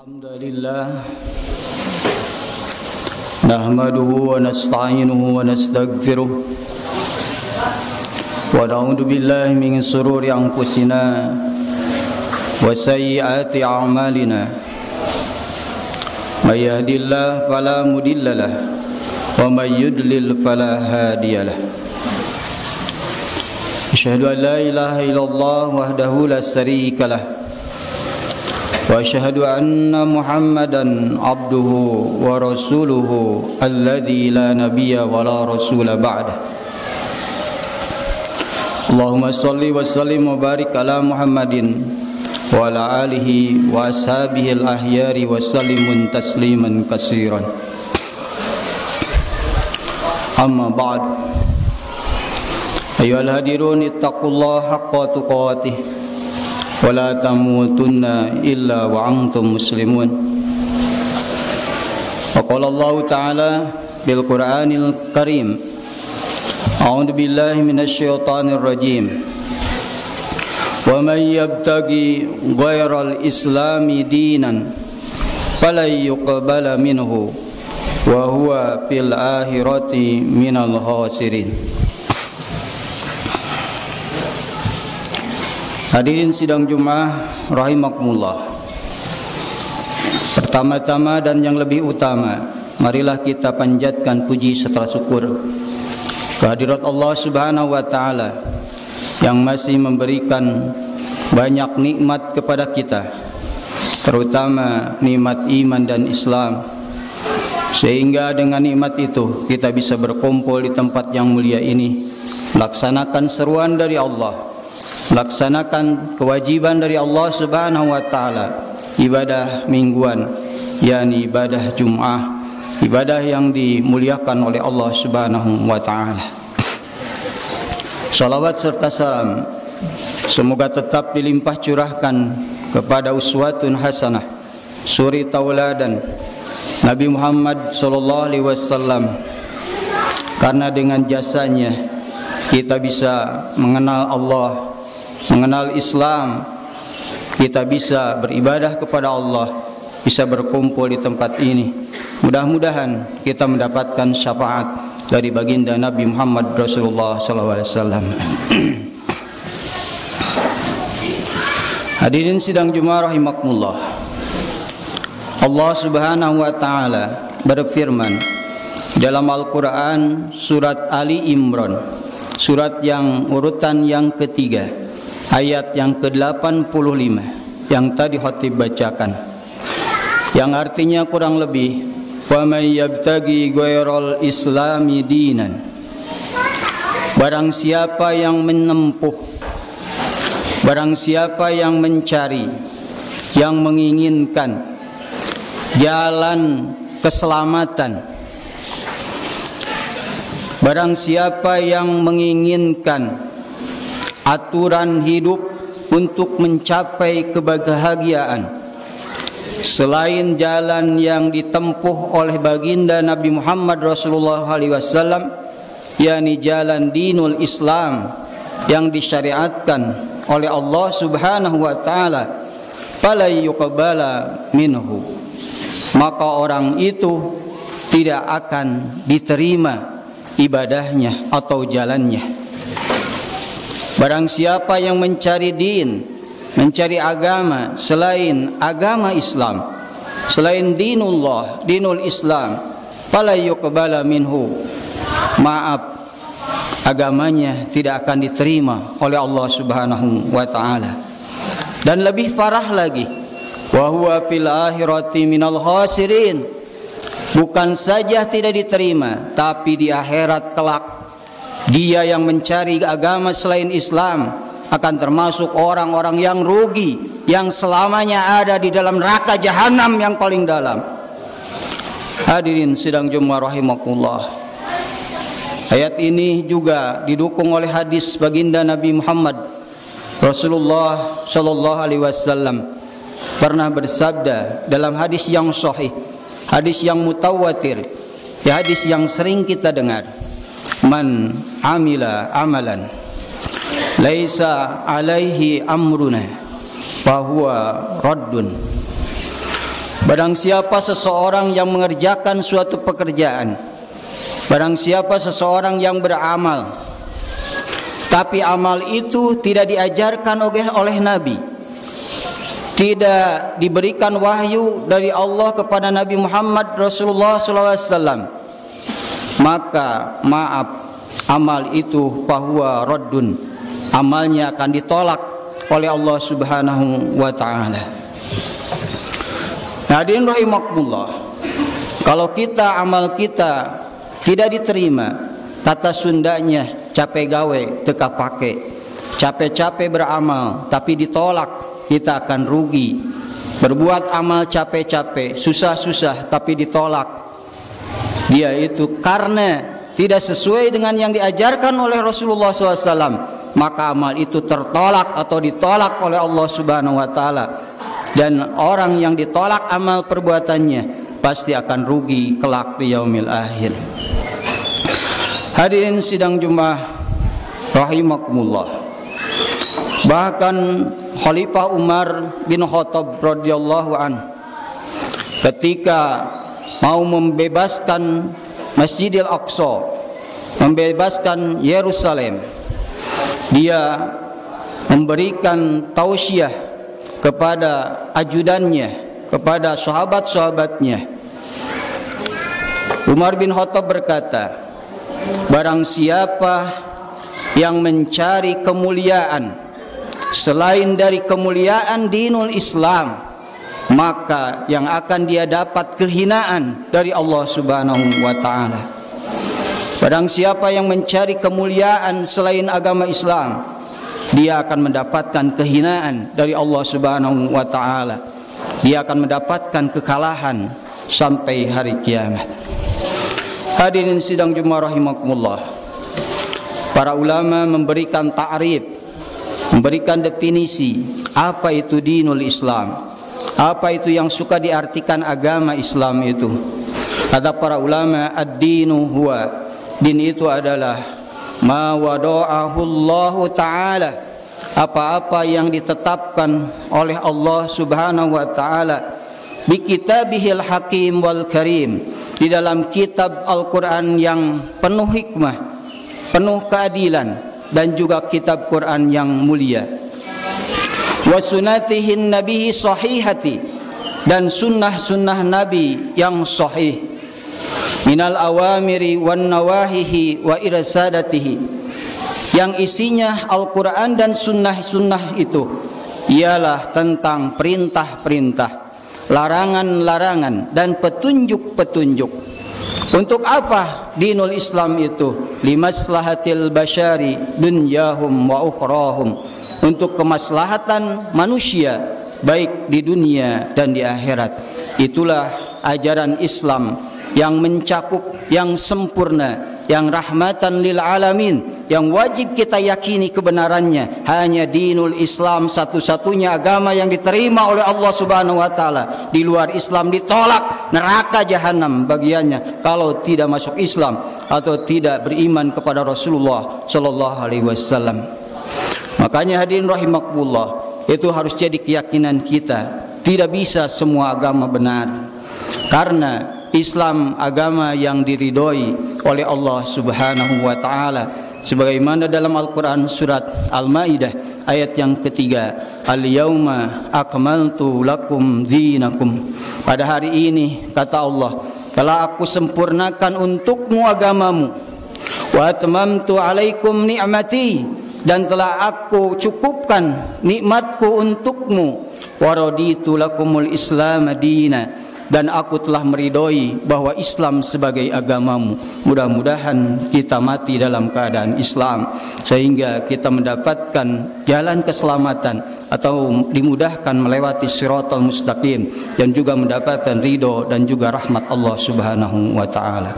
Alhamdulillah nahmaduhu wa nasta'inuhu wa nastaghfiruh wa na'udzu billahi min shururi anfusina wa sayyiati a'malina may yahdihillahu fala mudilla lahu wa may yudlil fala hadiya lahu. Asyhadu an la ilaha illallah wahdahu la syarika lahu wa asyhadu anna Muhammadan abduhu wa rasuluhu alladzi la nabiyya wa la rasula ba'dah. Allahumma shalli wa sallim wa barik ala Muhammadin wa ala alihi wa ashabihi al-ahyari wa sallimun tasliman katsiran. Amma ba'd. Ayyuhal hadirun ittaqullaha haqqa tuqatih wa la tamutunna illa wa antum muslimun. Wa qala Allah ta'ala bil Qur'anil Karim, a'udzu billahi minasy syaithanir rajim. Wa may yabtaghi ghairal islami dinan falan yuqbala minhu wa huwa fil akhirati minal khasirin. Hadirin sidang Jumat rahimakumullah. Pertama-tama dan yang lebih utama, marilah kita panjatkan puji serta syukur kehadirat Allah Subhanahu wa taala yang masih memberikan banyak nikmat kepada kita, terutama nikmat iman dan Islam, sehingga dengan nikmat itu kita bisa berkumpul di tempat yang mulia ini, melaksanakan seruan dari Allah, melaksanakan kewajiban dari Allah Subhanahu wa taala, ibadah mingguan, yakni ibadah Jumat, ibadah yang dimuliakan oleh Allah Subhanahu wa taala. Salawat serta salam semoga tetap dilimpah curahkan kepada uswatun hasanah, suri tauladan Nabi Muhammad sallallahu alaihi wasallam, karena dengan jasanya kita bisa mengenal Allah, mengenal Islam, kita bisa beribadah kepada Allah, bisa berkumpul di tempat ini. Mudah-mudahan kita mendapatkan syafaat dari baginda Nabi Muhammad Rasulullah SAW. Hadirin sidang Jumat rahimakumullah. Allah Subhanahu wa taala berfirman dalam Al-Qur'an surat Ali Imran, surat yang urutan yang ketiga, ayat yang ke-85 yang tadi khatib bacakan, yang artinya kurang lebih, wa may yabtaghi ghairal islami dinan, barang siapa yang menempuh, barang siapa yang mencari, yang menginginkan jalan keselamatan, barang siapa yang menginginkan aturan hidup untuk mencapai kebahagiaan selain jalan yang ditempuh oleh baginda Nabi Muhammad Rasulullah SAW, yakni jalan dinul Islam yang disyariatkan oleh Allah Subhanahu wa taala, fala yuqbala minhu, maka orang itu tidak akan diterima ibadahnya atau jalannya. Barang siapa yang mencari din, mencari agama selain agama Islam, selain dinullah, dinul Islam, fala yuqbala minhu, maaf, agamanya tidak akan diterima oleh Allah Subhanahu wa taala. Dan lebih parah lagi, wa huwa fil akhirati minal khasirin, bukan saja tidak diterima, tapi di akhirat kelak dia yang mencari agama selain Islam akan termasuk orang-orang yang rugi, yang selamanya ada di dalam neraka jahanam yang paling dalam. Hadirin sidang Jumat rahimakumullah. Ayat ini juga didukung oleh hadis baginda Nabi Muhammad Rasulullah sallallahu alaihi wasallam pernah bersabda dalam hadis yang sahih, hadis yang mutawatir, ya hadis yang sering kita dengar, man amila amalan laisa alaihi amruna fahuwa raddun Barang siapa seseorang yang mengerjakan suatu pekerjaan, barang siapa seseorang yang beramal, tapi amal itu tidak diajarkan oleh Nabi, tidak diberikan wahyu dari Allah kepada Nabi Muhammad Rasulullah SAW, maka maaf, amal itu fahuwa raddun, amalnya akan ditolak oleh Allah Subhanahu wa ta'ala. Hadirin rahimakumullah, kalau amal kita tidak diterima, kata Sundanya capek gawe teka pake, capek-capek beramal tapi ditolak, kita akan rugi. Berbuat amal capek-capek, susah-susah tapi ditolak, dia itu karena tidak sesuai dengan yang diajarkan oleh Rasulullah SAW, maka amal itu tertolak atau ditolak oleh Allah Subhanahu wa ta'ala. Dan orang yang ditolak amal perbuatannya pasti akan rugi kelak di yaumil akhir. Hadirin sidang Jumat rahimakumullah, bahkan Khalifah Umar bin Khattab radhiyallahu an ketika mau membebaskan Masjidil Aqsa, membebaskan Yerusalem, dia memberikan tausiah kepada ajudannya, kepada sahabat-sahabatnya. Umar bin Khattab berkata, barang siapa yang mencari kemuliaan selain dari kemuliaan dinul Islam, maka yang akan dia dapat kehinaan dari Allah Subhanahu wa ta'ala. Barang siapa yang mencari kemuliaan selain agama Islam, dia akan mendapatkan kehinaan dari Allah Subhanahu wa ta'ala. Dia akan mendapatkan kekalahan sampai hari kiamat. Hadirin sidang Jumat rahimakumullah, para ulama memberikan ta'rif, memberikan definisi apa itu dinul Islam, apa itu yang suka diartikan agama Islam itu. Kata para ulama, ad-dinu huwa, din itu adalah ma wada'ahu Allah ta'ala, apa-apa yang ditetapkan oleh Allah Subhanahu wa ta'ala bi kitabihil hakim wal karim, di dalam kitab Al-Quran yang penuh hikmah, penuh keadilan, dan juga kitab Quran yang mulia. Wa sunnatihin nabihi sahihati, dan sunnah-sunnah Nabi yang sahih. Minal awamiri wan nawahihi wa irsadatihi, yang isinya Al-Quran dan sunnah-sunnah itu ialah tentang perintah-perintah, larangan-larangan, dan petunjuk-petunjuk. Untuk apa dinul Islam itu? Limaslahatil basyari dunyahum wa ukhrahum, untuk kemaslahatan manusia baik di dunia dan di akhirat. Itulah ajaran Islam yang mencakup, yang sempurna, yang rahmatan lil alamin, yang wajib kita yakini kebenarannya. Hanya dinul Islam satu-satunya agama yang diterima oleh Allah Subhanahu wa ta'ala. Di luar Islam ditolak, neraka jahanam bagiannya kalau tidak masuk Islam atau tidak beriman kepada Rasulullah sallallahu alaihi wasallam. Makanya hadirin rahimakumullah, itu harus jadi keyakinan kita. Tidak bisa semua agama benar, karena Islam agama yang diridhoi oleh Allah Subhanahu wa ta'ala, sebagaimana dalam Al-Quran surat Al-Ma'idah ayat yang ketiga, al-yawma akmaltu lakum dinakum, pada hari ini kata Allah, telah aku sempurnakan untukmu agamamu, wa atmamtu alaikum ni'mati, dan telah aku cukupkan nikmatku untukmu, wa raditu lakumul islam dina, dan aku telah meridhoi bahwa Islam sebagai agamamu. Mudah-mudahan kita mati dalam keadaan Islam, sehingga kita mendapatkan jalan keselamatan atau dimudahkan melewati siratal mustaqim, dan juga mendapatkan ridho dan juga rahmat Allah Subhanahu wa ta'ala.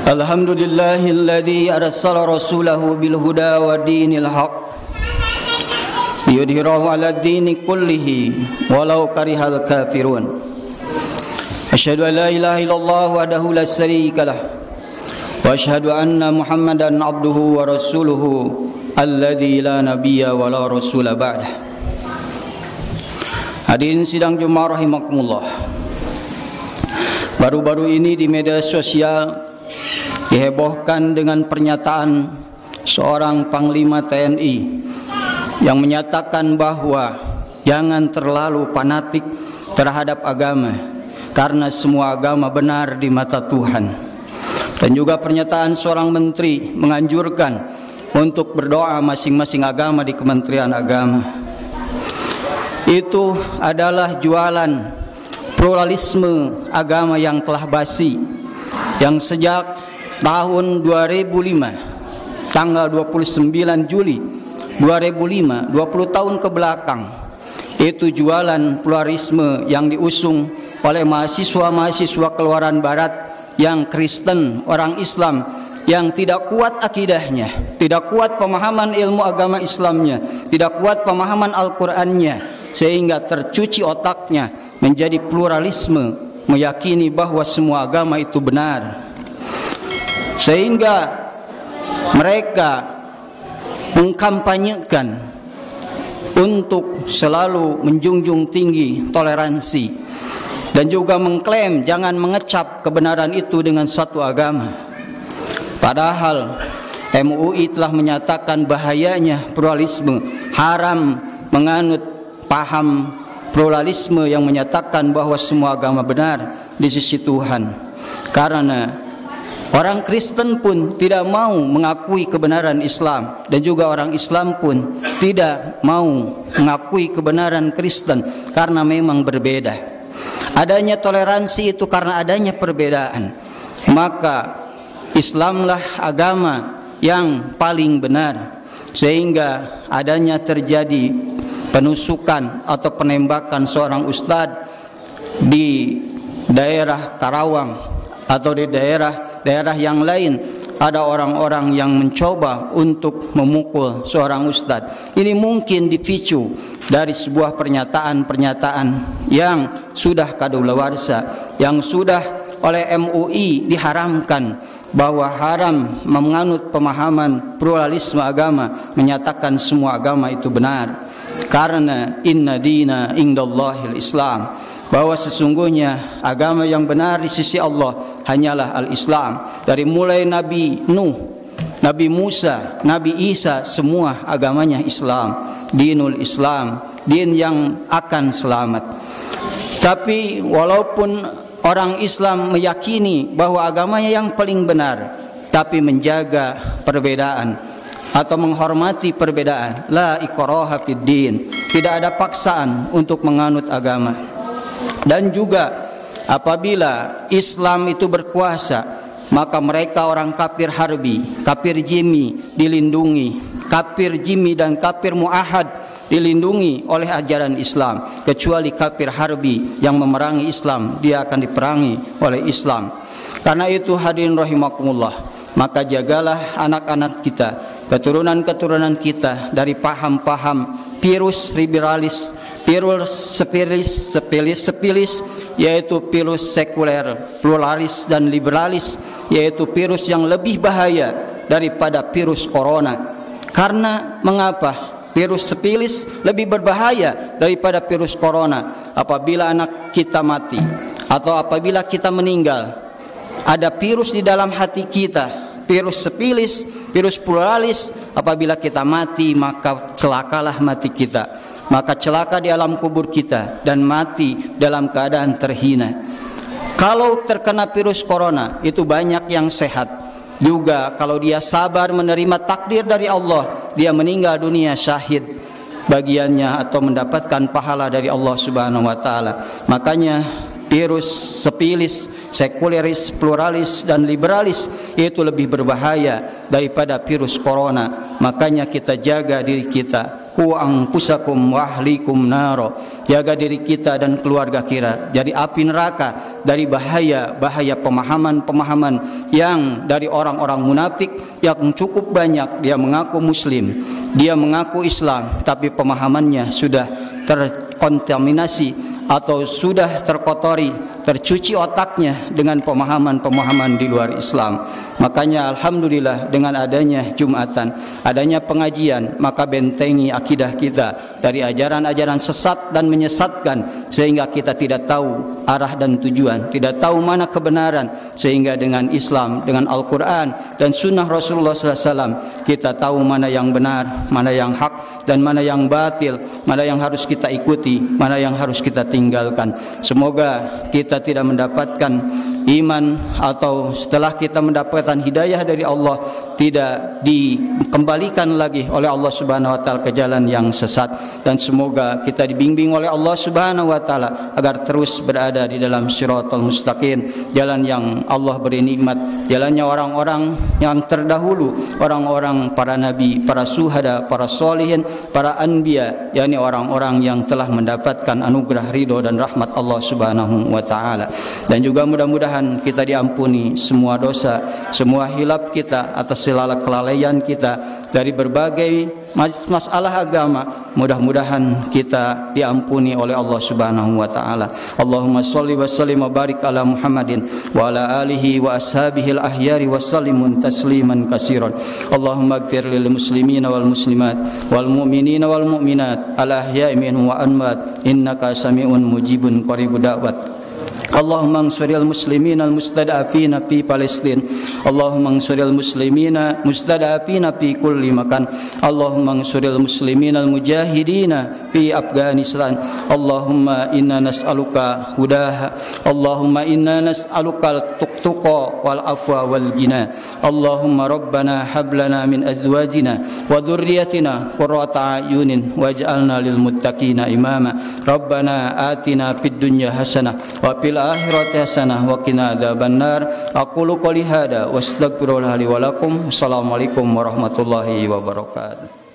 Alhamdulillahilladzi arsala rasulahu bil huda wa dinil haq yudhirahu ala dini kullihi walau karihal kafirun. Asyhadu an la ilaha illallah wahdahu la syarika lah, wa asyhadu anna Muhammadan abduhu wa rasuluhu alladzi la nabiyya wa la rasula ba'dah. Hadirin sidang Jumaah rahimakumullah. Baru-baru ini di media sosial dihebohkan dengan pernyataan seorang Panglima TNI yang menyatakan bahwa jangan terlalu fanatik terhadap agama, karena semua agama benar di mata Tuhan. Dan juga pernyataan seorang menteri menganjurkan untuk berdoa masing-masing agama di Kementerian Agama. Itu adalah jualan pluralisme agama yang telah basi, yang sejak tahun 2005 tanggal 29 Juli 2005, 20 tahun ke belakang, itu jualan pluralisme yang diusung oleh mahasiswa-mahasiswa keluaran barat yang Kristen, orang Islam yang tidak kuat akidahnya, tidak kuat pemahaman ilmu agama Islamnya, tidak kuat pemahaman Al-Qur'annya, sehingga tercuci otaknya menjadi pluralisme, meyakini bahwa semua agama itu benar, sehingga mereka mengkampanyekan untuk selalu menjunjung tinggi toleransi dan juga mengklaim jangan mengecap kebenaran itu dengan satu agama. Padahal MUI telah menyatakan bahayanya pluralisme, haram menganut paham pluralisme yang menyatakan bahwa semua agama benar di sisi Tuhan. Karena orang Kristen pun tidak mau mengakui kebenaran Islam, dan juga orang Islam pun tidak mau mengakui kebenaran Kristen karena memang berbeda. Adanya toleransi itu karena adanya perbedaan. Maka Islamlah agama yang paling benar, sehingga adanya terjadi penusukan atau penembakan seorang ustadz di daerah Karawang atau di daerah yang lain. Ada orang-orang yang mencoba untuk memukul seorang ustadz. Ini mungkin dipicu dari sebuah pernyataan-pernyataan yang sudah kadaluarsa, yang sudah oleh MUI diharamkan, bahwa haram menganut pemahaman pluralisme agama, menyatakan semua agama itu benar. Karena inna dina indallahil Islam, bahwa sesungguhnya agama yang benar di sisi Allah hanyalah al-Islam. Dari mulai Nabi Nuh, Nabi Musa, Nabi Isa, semua agamanya Islam, dinul Islam, din yang akan selamat. Tapi walaupun orang Islam meyakini bahwa agamanya yang paling benar, tapi menjaga perbedaan atau menghormati perbedaan. La ikraha fid din, tidak ada paksaan untuk menganut agama. Dan juga apabila Islam itu berkuasa, maka mereka orang kafir harbi, kafir jimi dilindungi, kafir jimi dan kafir muahad dilindungi oleh ajaran Islam. Kecuali kafir harbi yang memerangi Islam, dia akan diperangi oleh Islam. Karena itu hadirin rahimakumullah, maka jagalah anak-anak kita, keturunan-keturunan kita dari paham-paham virus liberalis, virus sepilis, yaitu virus sekuler, pluralis dan liberalis, yaitu virus yang lebih bahaya daripada virus corona. Karena mengapa? Virus sepilis lebih berbahaya daripada virus corona. Apabila anak kita mati atau apabila kita meninggal, ada virus di dalam hati kita, virus sepilis, virus pluralis. Apabila kita mati, maka celakalah mati kita, maka celaka di alam kubur kita dan mati dalam keadaan terhina. Kalau terkena virus corona, itu banyak yang sehat. Juga kalau dia sabar menerima takdir dari Allah, dia meninggal dunia syahid bagiannya atau mendapatkan pahala dari Allah Subhanahu wa taala. Makanya virus sepilis, sekuleris, pluralis dan liberalis itu lebih berbahaya daripada virus corona. Makanya kita jaga diri kita. Qu anfusakum wa ahlikum naro. Jaga diri kita dan keluarga kita dari api neraka, dari bahaya pemahaman-pemahaman yang dari orang-orang munafik yang cukup banyak. Dia mengaku muslim, dia mengaku Islam, tapi pemahamannya sudah terkontaminasi atau sudah terkotori, tercuci otaknya dengan pemahaman-pemahaman di luar Islam. Makanya alhamdulillah dengan adanya Jumatan, adanya pengajian, maka bentengi akidah kita dari ajaran-ajaran sesat dan menyesatkan, sehingga kita tidak tahu arah dan tujuan, tidak tahu mana kebenaran. Sehingga dengan Islam, dengan Al-Quran dan Sunnah Rasulullah SAW, kita tahu mana yang benar, mana yang hak, dan mana yang batil, mana yang harus kita ikuti, mana yang harus kita tinggalkan. Semoga kita tidak mendapatkan iman, atau setelah kita mendapatkan hidayah dari Allah, tidak dikembalikan lagi oleh Allah Subhanahu wa taala ke jalan yang sesat. Dan semoga kita dibimbing oleh Allah Subhanahu wa taala agar terus berada di dalam Shiratal Mustaqim, jalan yang Allah beri nikmat, jalannya orang-orang yang terdahulu, orang-orang para nabi, para syuhada, para sholihin, para anbiya, yakni orang-orang yang telah mendapatkan anugerah ridho dan rahmat Allah Subhanahu wa taala. Dan juga mudah-mudahan kita diampuni semua dosa, semua hilaf kita atas segala kelalaian kita dari berbagai masalah agama. Mudah-mudahan kita diampuni oleh Allah Subhanahu wa taala. Allahumma shalli wa sallim wa barik ala Muhammadin wa ala alihi wa ashabihi al-ahyari wa sallimun tasliman katsiran. Allahumma ighfir lil muslimina wal muslimat wal mu'minina wal mu'minat al ahya'i minhum wa amwat innaka sami'un mujibun qaribud da'wat. Allahumma ansuril muslimina al-mustada'afina fi Palestin. Allahumma ansuril muslimina mustada'afina fi kulli makan. Allahumma ansuril muslimina al-mujahidina fi Afghanistan. Allahumma inna nas'aluka hudaha. Allahumma inna nas'aluka al-tuqa wal afwa wal ghina. Allahumma rabbana hab lana min azwajina wa dhurriyyatina qurrata a'yunin waj'alna lil muttaqina imama. Rabbana atina fid dunya hasanah wa fil akhirati hasanah wa qina adzabannar. Aqulu qouli hada wa astaghfirullaha li wa lakum. Assalamualaikum warahmatullahi wabarakatuh.